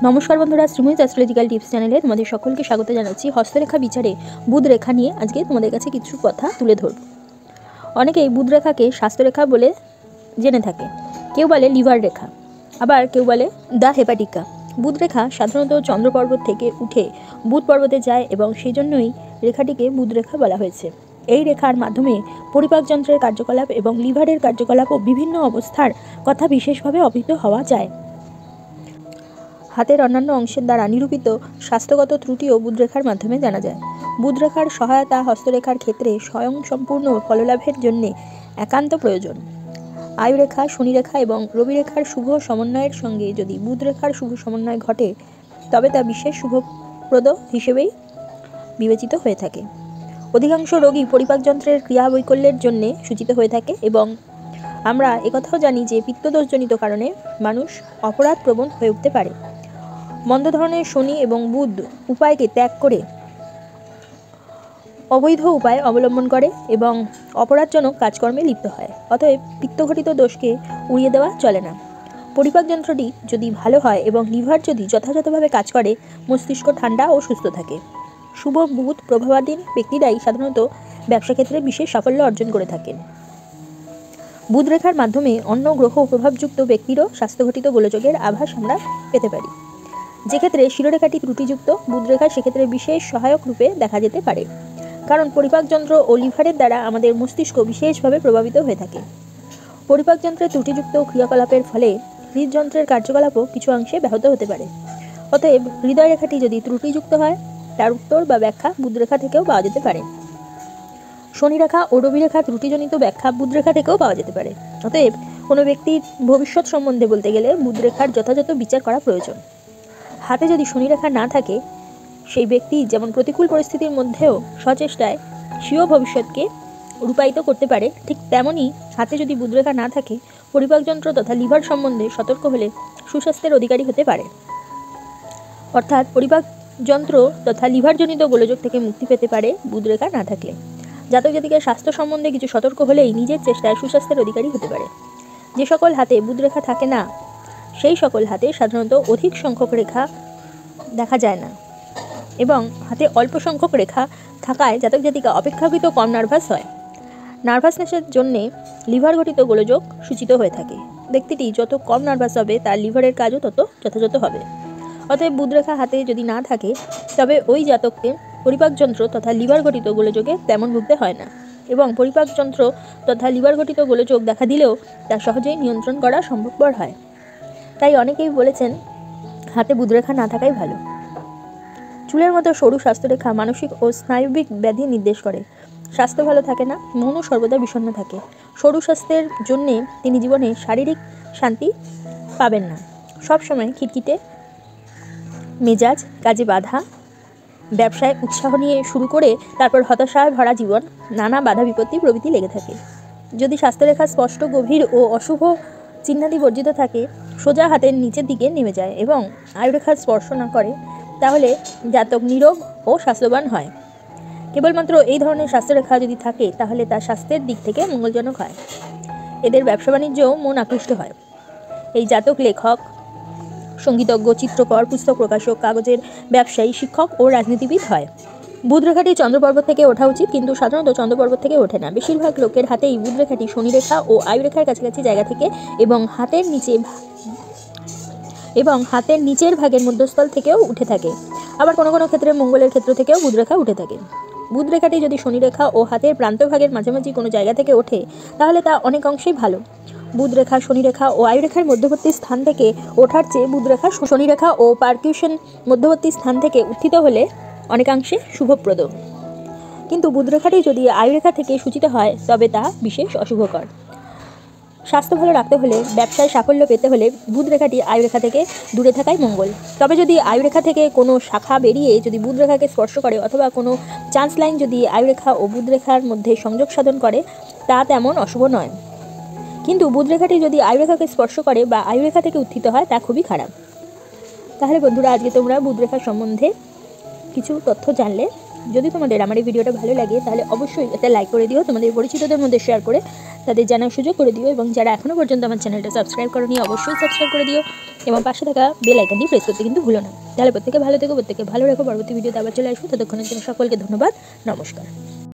নমস্কার বন্ধুরা, Sreemoyee astrological tips চ্যানেলে তোমাদের সকলকে স্বাগত জানাচ্ছি। হস্তরেখা বিচারে বুধ রেখা নিয়ে আজকে তোমাদের কাছে কিছু কথা তুলে ধরব। অনেকেই বুধ রেখাকে স্বাস্থ্যরেখা বলে জেনে থাকে। কেউ বলে লিভার রেখা, আবার কেউ বলে দ্য হেপাটিকা। বুধ রেখা সাধারণত চন্দ্র পর্বত থেকে উঠে বুধ পর্বতে যায় এবং সেই জন্যই রেখাটিকে বুধ রেখা বলা হয়েছে। এই রেখার মাধ্যমে পরিপাক যন্ত্রের কার্যকলাপ এবং লিভারের কার্যকলাপ ও বিভিন্ন অবস্থার কথা বিশেষভাবে অবহিত হওয়া যায়। হাতের অন্যান্য অংশের দ্বারা নিরূপিত স্বাস্থ্যগত ত্রুটিও বুধরেখার মাধ্যমে জানা যায়। বুধরেখার সহায়তা হস্তরেখার ক্ষেত্রে স্বয়ংসম্পূর্ণ ফললাভের জন্য একান্ত প্রয়োজন। আয়ুরেখা, শনিরেখা এবং রবিরেখার শুভ সমন্বয়ের সঙ্গে যদি বুধরেখার শুভ সমন্বয় ঘটে তবে তা বিশেষ শুভপ্রদ হিসেবেই বিবেচিত হয়ে থাকে। অধিকাংশ রোগী পরিপাক যন্ত্রের ক্রিয়া বৈকল্যের জন্যে সূচিত হয়ে থাকে এবং আমরা একথাও জানি যে পিত্তদোষজনিত কারণে মানুষ অপরাধ প্রবণ হয়ে উঠতে পারে। মন্দ ধরনের শনি এবং বুধ উপায়কে ত্যাগ করে অবৈধ উপায় অবলম্বন করে এবং অপরাধজনক কাজকর্মে লিপ্ত হয়। অতএব পিত্তঘটিত দোষকে উড়িয়ে দেওয়া চলে না। পরিপাক যন্ত্রটি যদি ভালো হয় এবং লিভার যদি যথাযথভাবে কাজ করে, মস্তিষ্ক ঠান্ডা ও সুস্থ থাকে। শুভ বুধ প্রভাবাধীন ব্যক্তিরাই সাধারণত ব্যবসা ক্ষেত্রে বিশেষ সাফল্য অর্জন করে থাকেন। বুধ রেখার মাধ্যমে অন্য গ্রহ প্রভাবযুক্ত ব্যক্তিরও স্বাস্থ্যঘটিত গোলযোগের আভাস আমরা পেতে পারি। যেক্ষেত্রে শিরোরেখাটি ত্রুটিযুক্ত, বুধরেখা সেক্ষেত্রে বিশেষ সহায়ক রূপে দেখা যেতে পারে, কারণ পরিপাকযন্ত্র ও লিভারের দ্বারা আমাদের মস্তিষ্ক বিশেষভাবে প্রভাবিত হয়ে থাকে। পরিপাকযন্ত্রের ত্রুটিযুক্ত ক্রিয়াকলাপের ফলে হৃদযন্ত্রের কার্যকলাপও কিছু অংশে ব্যাহত হতে পারে। অতএব হৃদয় রেখাটি যদি ত্রুটিযুক্ত হয় তার উত্তর বা ব্যাখ্যা বুধরেখা থেকেও পাওয়া যেতে পারে। শনিরেখা ও রবিরেখার ত্রুটিজনিত ব্যাখ্যা বুধরেখা থেকেও পাওয়া যেতে পারে। অতএব কোনো ব্যক্তির ভবিষ্যৎ সম্বন্ধে বলতে গেলে বুধরেখার যথাযথ বিচার করা প্রয়োজন। হাতে যদি শনিরেখা না থাকে, সেই ব্যক্তি যেমন প্রতিকূল পরিস্থিতির মধ্যেও সচেষ্টায় স্বীয় ভবিষ্যৎকে রূপায়িত করতে পারে, ঠিক তেমনই হাতে যদি বুধরেখা না থাকে, পরিপাকযন্ত্র তথা লিভার সম্বন্ধে সতর্ক হলে সুস্বাস্থ্যের অধিকারী হতে পারে। অর্থাৎ পরিপাকযন্ত্র তথা লিভারজনিত গোলযোগ থেকে মুক্তি পেতে পারে বুধরেখা না থাকলে। জাতক জাতিকার স্বাস্থ্য সম্বন্ধে কিছু সতর্ক হলেই নিজের চেষ্টায় সুস্বাস্থ্যের অধিকারী হতে পারে। যে সকল হাতে বুধরেখা থাকে না, সেই সকল হাতে সাধারণত অধিক সংখ্যক রেখা দেখা যায় না এবং হাতে অল্প সংখ্যক রেখা থাকায় জাতক জাতিকা অপেক্ষাকৃত কম নার্ভাস হয়। নার্ভাসনেসের জন্যে লিভার ঘটিত গোলযোগ সূচিত হয়ে থাকে। ব্যক্তিটি যত কম নার্ভাস হবে তার লিভারের কাজও তত যথাযথ হবে। অতএব বুধরেখা হাতে যদি না থাকে তবে ওই জাতককে পরিপাকযন্ত্র তথা লিভার ঘটিত গোলযোগে তেমন ভুগতে হয় না এবং পরিপাকযন্ত্র তথা লিভার ঘটিত গোলযোগ দেখা দিলেও তা সহজেই নিয়ন্ত্রণ করা সম্ভবপর হয়। তাই অনেকেই বলেছেন হাতে বুধরেখা না থাকাই ভালো। চুলের মতো সরু স্বাস্থ্যরেখা মানসিক ও স্নায়বিক ব্যাধি নির্দেশ করে। স্বাস্থ্য ভালো থাকে না, মনও সর্বদা বিষণ্ণ থাকে। সরু স্বাস্থ্যের জন্যে তিনি জীবনে শারীরিক শান্তি পাবেন না। সবসময় খিটখিটে মেজাজ, কাজে বাধা, ব্যবসায় উৎসাহ নিয়ে শুরু করে তারপর হতাশায় ভরা জীবন, নানা বাধা বিপত্তি প্রভৃতি লেগে থাকে। যদি স্বাস্থ্যরেখা স্পষ্ট, গভীর ও অশুভ চিহ্নাদি বর্জিত থাকে, সোজা হাতের নিচের দিকে নেমে যায় এবং আয়ুরেখা স্পর্শ না করে, তাহলে জাতক নিরোগ ও স্বাস্থ্যবান হয়। কেবলমাত্র এই ধরনের স্বাস্থ্যরেখা যদি থাকে তাহলে তার স্বাস্থ্যের দিক থেকে মঙ্গলজনক হয়। এদের ব্যবসা বাণিজ্যও মন আকৃষ্ট হয়। এই জাতক লেখক, সঙ্গীতজ্ঞ, চিত্রকর, পুস্তক প্রকাশক, কাগজের ব্যবসায়ী, শিক্ষক ও রাজনীতিবিদ হয়। বুধরেখাটি চন্দ্রপর্বত থেকে ওঠা উচিত, কিন্তু সাধারণত চন্দ্রপর্বত থেকে ওঠে না। বেশিরভাগ লোকের হাতেই বুধরেখাটি শনিরেখা ও আয়ুরেখার কাছাকাছি জায়গা থেকে এবং হাতের নিচের ভাগের মধ্যস্থল থেকেও উঠে থাকে। আবার কোনো কোনো ক্ষেত্রে মঙ্গলের ক্ষেত্র থেকেও বুধরেখা উঠে থাকে। বুধরেখাটি যদি শনিরেখা ও হাতের প্রান্তভাগের মাঝামাঝি কোনো জায়গা থেকে ওঠে তাহলে তা অনেক অংশেই ভালো। বুধরেখা শনিরেখা ও আয়ুরেখার মধ্যবর্তী স্থান থেকে ওঠার চেয়ে বুধরেখা শনিরেখা ও পার্কিউশন মধ্যবর্তী স্থান থেকে উত্থিত হলে অনেকাংশে শুভপ্রদ। কিন্তু বুধরেখাটি যদি আয়ুরেখা থেকে সূচিত হয় তবে তা বিশেষ অশুভকর। স্বাস্থ্য ভালো রাখতে হলে, ব্যবসায় সাফল্য পেতে হলে বুধরেখাটি আয়ুরেখা থেকে দূরে থাকাই মঙ্গল। তবে যদি আয়ুরেখা থেকে কোনো শাখা বেরিয়ে যদি বুধরেখাকে স্পর্শ করে অথবা কোনো চান্স লাইন যদি আয়ুরেখা ও বুধরেখার মধ্যে সংযোগ সাধন করে, তা তেমন অশুভ নয়। কিন্তু বুধরেখাটি যদি আয়ুরেখাকে স্পর্শ করে বা আয়ুরেখা থেকে উত্থিত হয় তা খুবই খারাপ। তাহলে বন্ধুরা, আজকে তোমরা বুধরেখা সম্বন্ধে কিছু তথ্য জানলে। যদি তোমাদের আমার এই ভিডিওটা ভালো লাগে তাহলে অবশ্যই এটা লাইক করে দিও, তোমাদের পরিচিতদের মধ্যে শেয়ার করে তাদের জানার সুযোগ করে দিও, এবং যারা এখনও পর্যন্ত আমার চ্যানেলটা সাবস্ক্রাইব করোনি অবশ্যই সাবস্ক্রাইব করে দিও, এবং পাশে থাকা বেল আইকনটি প্রেস করতে কিন্তু ভুলো না। তাহলে প্রত্যেকে ভালো থেকো, প্রত্যেকে ভালো রেখো। পরবর্তী ভিডিওতে আবার চলে আসবো, ততক্ষণের জন্য সকলকে ধন্যবাদ, নমস্কার।